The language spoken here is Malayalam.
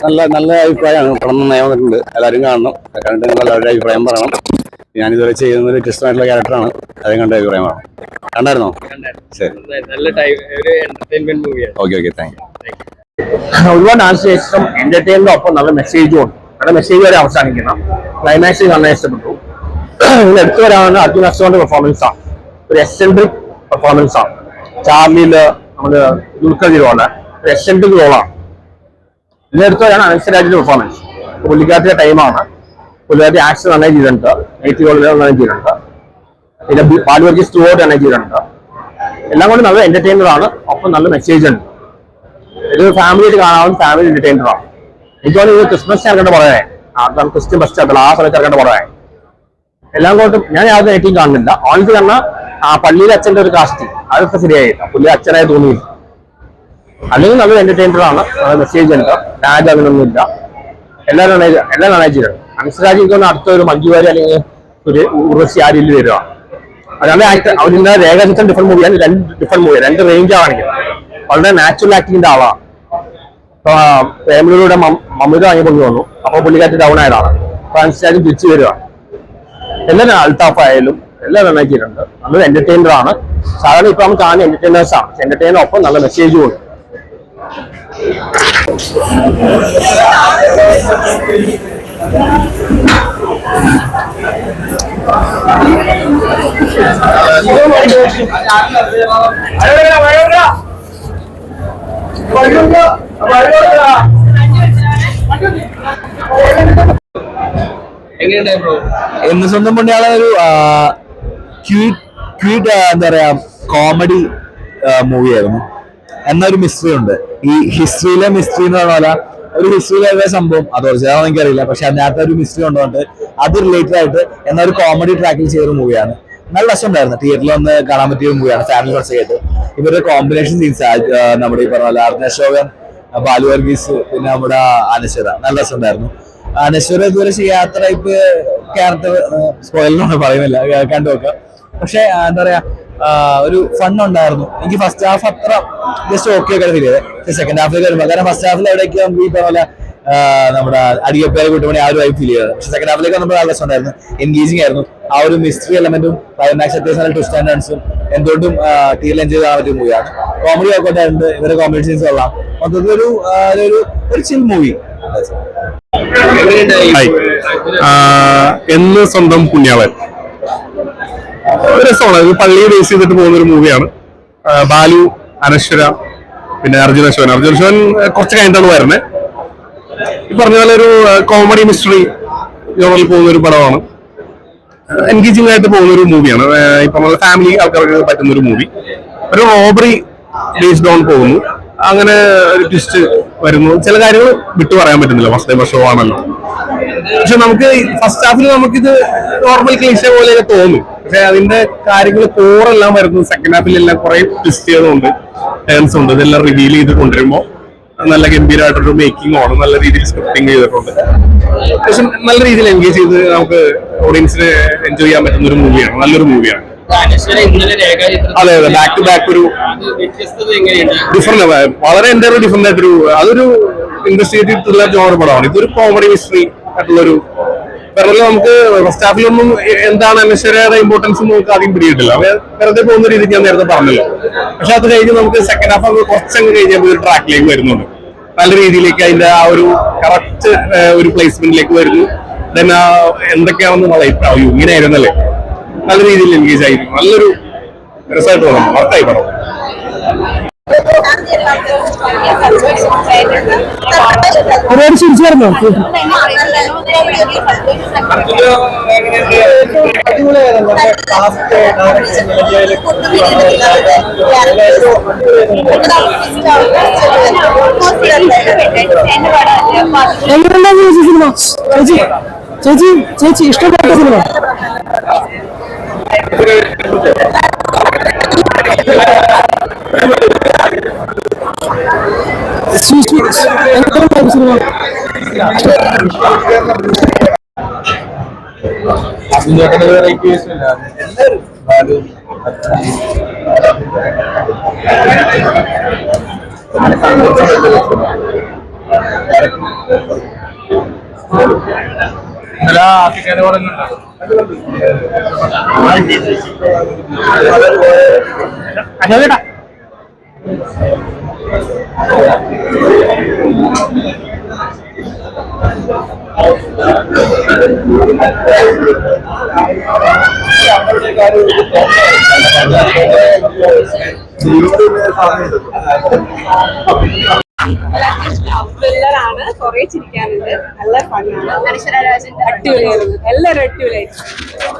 നല്ല നല്ല അഭിപ്രായമാണ്. പടം നന്നായി വന്നിട്ടുണ്ട്. എല്ലാവരും കാണണം. കണ്ടിട്ട് എല്ലാവരുടെ അഭിപ്രായം പറയണം. ഞാനിതുവരെ ചെയ്യുന്ന ഒരു ഇഷ്ടമായിട്ടുള്ള ക്യാരക്ടറാണ്. അതും കണ്ട അഭിപ്രായം പറയണം. കണ്ടായിരുന്നോ? ശരി, ഓക്കെ താങ്ക് യു. ഒരുപാട് ആശയം എന്റർടൈൻമെന്റ് ഒപ്പം നല്ല മെസ്സേജും ഉണ്ട്. നല്ല മെസ്സേജ് വരെ അവസാനിക്കുന്ന ക്ലൈമാക്സ് നന്നായി ഇഷ്ടപ്പെട്ടു. ഇതിൽ എടുത്തു വരാവുന്ന അർജുൻ അശോകന്റെ പെർഫോമൻസ് ആണ്. ഒരു എക്സെൻട്രിക് പെർഫോമൻസ് ആണ്. ചാർലിയില് നമ്മുടെ ദുൽഖർ ജിറോണ് ഒരു എക്സെൻട്രിക് റോളാണ്. ഇതിലെടുത്തു വരാണ് അനശ്വരാജിന്റെ പെർഫോമൻസ്. പുള്ളിക്കാരുടെ ടൈമാണ്. പുള്ളിക്കാരുടെ ആക്ഷൻ നന്നായി ചെയ്തിട്ടുണ്ട്. നെഗറ്റീവ് റോളുകൾ നന്നായി ചെയ്തിട്ടുണ്ട്. പിന്നെ ബാലുവർഗി സ്റ്റോറി നന്നായി ചെയ്തിട്ടുണ്ട്. എല്ലാം കൊണ്ട് നല്ല എന്റർടൈനർ ആണ്. ഒപ്പം നല്ല മെസ്സേജ് ഉണ്ട്. ഇത് ഫാമിലിയായിട്ട് കാണാവുന്ന ഫാമിലി എന്റർടൈനർ ആണ്. എനിക്ക് തോന്നുന്നു ഇത് ക്രിസ്മസ് ഇറക്കേണ്ട പടമേ. അതാണ് ക്രിസ്ത്യൻ പശ്ചാത്തലം ആ സമയത്ത് ഇറക്കേണ്ട പടമേ. എല്ലാം കൊണ്ടും ഞാൻ യാതൊരു നെറ്റിയും കാണുന്നില്ല. ഓൺലി പറഞ്ഞ ആ പള്ളിയിലെ അച്ഛന്റെ ഒരു കാസ്റ്റിംഗ് അതൊക്കെ ശരിയായില്ല. പുള്ളി അച്ഛനായി തോന്നിയില്ല. അല്ലെങ്കിൽ നല്ല എന്റർടൈനർ ആണ്. നല്ല മെസ്സേജ് ഉണ്ട്. ടാഗ് അതിനൊന്നുമില്ല. എല്ലാം നന്നായി ചെയ്തിട്ടുണ്ട്. അനശ്വരാജ് എനിക്ക് തോന്നുന്നു അടുത്ത ഒരു മഞ്ജു വാര്യർ അല്ലെങ്കിൽ ഒരു ഉർവശി ആ രീതിയിൽ വരിക. അതാണ് ആക്ടർ. അവരിന്ന് രേഖാചിത്രം ഡിഫറെന്റ് മൂവിയാണ്. ഡിഫറെന്റ് മൂവി, രണ്ട് റേഞ്ചാണ് കാണിക്കുന്നത്. വളരെ നാച്ചുറൽ ആക്ടിങ്ങിന്റെ ആളാണ്. ഇപ്പൊ ഫാമിലിയിലൂടെ മമ്മിത വാങ്ങിക്കൊണ്ട് വന്നു. അപ്പൊ പുള്ളിക്കാറ്റ് ഡൗൺ ആയതാണ്. അപ്പൊ അനശ്വരാജും തിരിച്ചു വരികയാണ്. എല്ലാവരും അൽത്താഫ് ആയാലും എല്ലാം നന്നായി ചെയ്തിട്ടുണ്ട്. നല്ലൊരു എന്റർടൈനർ ആണ്. സാധാരണ ഇപ്പൊ നമുക്ക് കാണുന്ന എന്റർടൈനേഴ്സ് ആണ്. എന്റർടൈനർ ഒപ്പം നല്ല മെസ്സേജും ഉണ്ട്. എന്ന് സ്വന്തം പുണ്യാളെ ഒരു എന്താ പറയാ കോമഡി മൂവിയായിരുന്നു. എന്നൊരു മിസ്റ്ററി ഉണ്ട്. ഈ ഹിസ്റ്ററിയിലെ മിസ്റ്ററി എന്ന് പറഞ്ഞ ഒരു ഹിസ്റ്ററിയിലെ സംഭവം അത് ഒറിജിനലാണെന്ന് എനിക്കറിയില്ല. പക്ഷെ അതിനകത്ത് ഒരു മിസ്റ്ററി കൊണ്ടുവന്നിട്ട് അത് റിലേറ്റഡ് ആയിട്ട് എന്നൊരു കോമഡി ട്രാക്കിൽ ചെയ്തൊരു മൂവിയാണ്. നല്ല രസമുണ്ടായിരുന്നു. തിയേറ്ററിൽ വന്ന് കാണാൻ പറ്റിയ ഒരു മൂവിയാണ്. ഫാമിലി ഫ്രണ്ട്സ് ആയിട്ട് ഇവരുടെ കോമ്പിനേഷൻ സീൻസ് നമ്മുടെ ഈ പറഞ്ഞ പോലെ അർജുൻ അശോകൻ, ബാലു വർഗീസ്, പിന്നെ നമ്മുടെ അനശ്വര നല്ല രസമുണ്ടായിരുന്നു. അനശ്വര ഇതുവരെ ചെയ്യാത്ത ടൈപ്പ് ക്യാരക്ടർ സ്പോയിലൊന്നും പറയുന്നില്ല, കണ്ടു നോക്കാം. പക്ഷെ എന്താ പറയാ ഒരു ഫൺ ഉണ്ടായിരുന്നു. എനിക്ക് ഫസ്റ്റ് ഹാഫ് അത്ര ജസ്റ്റ് ഓക്കെ ഒക്കെ ഫീൽ ചെയ്തത്. സെക്കൻഡ് ഹാഫിലേക്ക് വരുമ്പോൾ കാരണം ഫസ്റ്റ് ഹാഫിൽ എവിടെയൊക്കെ നമുക്ക് ഈ പറഞ്ഞ പോലെ നമ്മുടെ അടിയപ്പേരെ കൂട്ടുപണി ആ ഒരു വൈബ് ഫീൽ ചെയ്തത്. പക്ഷെ സെക്കൻഡ് ഹാഫിലേക്ക് വന്നപ്പോൾ നല്ല രസമുണ്ടായിരുന്നു. എൻഗേജിങ് ആയിരുന്നു. ആ ഒരു മിസ്റ്ററി എലമെന്റും ക്ലൈമാക്സ് അത്യാവശ്യം നല്ല ട്വിസ്റ്റ് ആൻഡ് ടേൺസും എന്തുകൊണ്ടും തിയേറ്ററിൽ എൻജോയ് ചെയ്യാൻ പറ്റിയ മൂവിയാണ്. കോമഡി ഒക്കെ ഉണ്ടായിട്ടുണ്ട്. ഇവരുടെ കോമഡി സീൻസ് കൊള്ളാം. മൊത്തത്തിൽ ഒരു ചിൽ മൂവി. എന്ന് സ്വന്തം പുണ്യാളൻ ഒരു രസമാണ്. പള്ളിയെ ബേസ് ചെയ്തിട്ട് പോകുന്ന ഒരു മൂവിയാണ്. ബാലു, അനശ്വര, പിന്നെ അർജുൻ അശോകൻ കുറച്ച് കഴിഞ്ഞിട്ടാണ് വരുന്നത്. ഈ പറഞ്ഞ പോലെ ഒരു കോമഡി മിസ്റ്ററി ജോണറിൽ പോകുന്ന ഒരു പടമാണ്. എൻഗേജിംഗ് ആയിട്ട് പോകുന്ന ഒരു മൂവിയാണ്. ഇപ്പൊ നമ്മളെ ഫാമിലി ആൾക്കാർക്ക് പറ്റുന്ന ഒരു മൂവി. ഒരു റോബറി ബേസ്ഡ് ഓൺ പോകുന്നു. അങ്ങനെ ഒരു ട്വിസ്റ്റ് വരുന്നു. ചില കാര്യങ്ങൾ വിട്ടു പറയാൻ പറ്റുന്നില്ല. ഫസ്റ്റ് ടൈം ഷോ ആണല്ലോ. പക്ഷെ നമുക്ക് ഫസ്റ്റ് ഹാഫിൽ നമുക്കിത് നോർമൽ ക്ലീശ പോലെയൊക്കെ തോന്നും. പക്ഷെ അതിന്റെ കാര്യങ്ങൾ കോറെല്ലാം വരുന്നു. സെക്കൻഡ് ഹാഫിലെല്ലാം കുറെ ട്വിസ്റ്റുകളുണ്ട്, ടേൺസ് ഉണ്ട്. ഇതെല്ലാം റിവീൽ ചെയ്ത് കൊണ്ടുവരുമ്പോൾ നല്ല ഗംഭീരമായിട്ടൊരു മേക്കിംഗ് ആണ്. നല്ല രീതിയിൽ സ്ക്രിപ്റ്റിംഗ് ചെയ്തിട്ടുണ്ട്. പക്ഷെ നല്ല രീതിയിൽ എൻഗേജ് ചെയ്ത് നമുക്ക് ഓഡിയൻസിന് എൻജോയ് ചെയ്യാൻ പറ്റുന്ന ഒരു മൂവിയാണ്. നല്ലൊരു മൂവിയാണ്. അതെ അതെ, ബാക്ക് ടു ബാക്ക് ഒരു ഡിഫറെന്റ്, വളരെ എൻ്റെ ഡിഫറെന്റ് ആയിട്ടൊരു അതൊരു ഇൻവെസ്റ്റിഗേറ്റീവ് ത്രില്ലർ ജോണർ പടമാണ്. ഇതൊരു കോമഡി മിസ്റ്ററി ആയിട്ടുള്ളൊരു വെറുതെ നമുക്ക് ഫസ്റ്റ് ഹാഫിലൊന്നും എന്താണ് അനശ്വരയുടെ ഇമ്പോർട്ടൻസ് നമുക്ക് ആദ്യം പിടിയിട്ടില്ല. വെറുതെ പോകുന്ന രീതിക്ക് ഞാൻ നേരത്തെ പറഞ്ഞല്ലോ. പക്ഷെ അത് കഴിഞ്ഞ് നമുക്ക് സെക്കൻഡ് ഹാഫ് കുറച്ചങ്ങ് കഴിഞ്ഞപ്പോൾ ഒരു ട്രാക്കിലേക്ക് വരുന്നുണ്ട്. നല്ല രീതിയിലേക്ക് അതിന്റെ ആ ഒരു കറക്റ്റ് ഒരു പ്ലേസ്മെന്റിലേക്ക് വരുന്നു. ദെൻ എന്തൊക്കെയാണെന്ന് വളരെ ഇങ്ങനെ ആയിരുന്നല്ലേ. നല്ല രീതിയിൽ എൻഗേജ് ആയിരുന്നു. നല്ലൊരു രസമായിട്ട് തോന്നുന്നു. വർക്കായി പടം. ഒരുപാട് ചിരിച്ചായിരുന്നോ? എങ്ങനെയുണ്ടായിരുന്നു സിനിമ? ചേച്ചി ഇഷ്ടപ്പെട്ട സിനിമ? അശോകേട്ടാ ത്രില്ലറാണ്, കുറെ ചിരിക്കാനുണ്ട്, നല്ല ഫണ്ണാണ്. അടിപൊളിയായിരുന്നു, എല്ലാവരും അടിപൊളിയായിരുന്നു.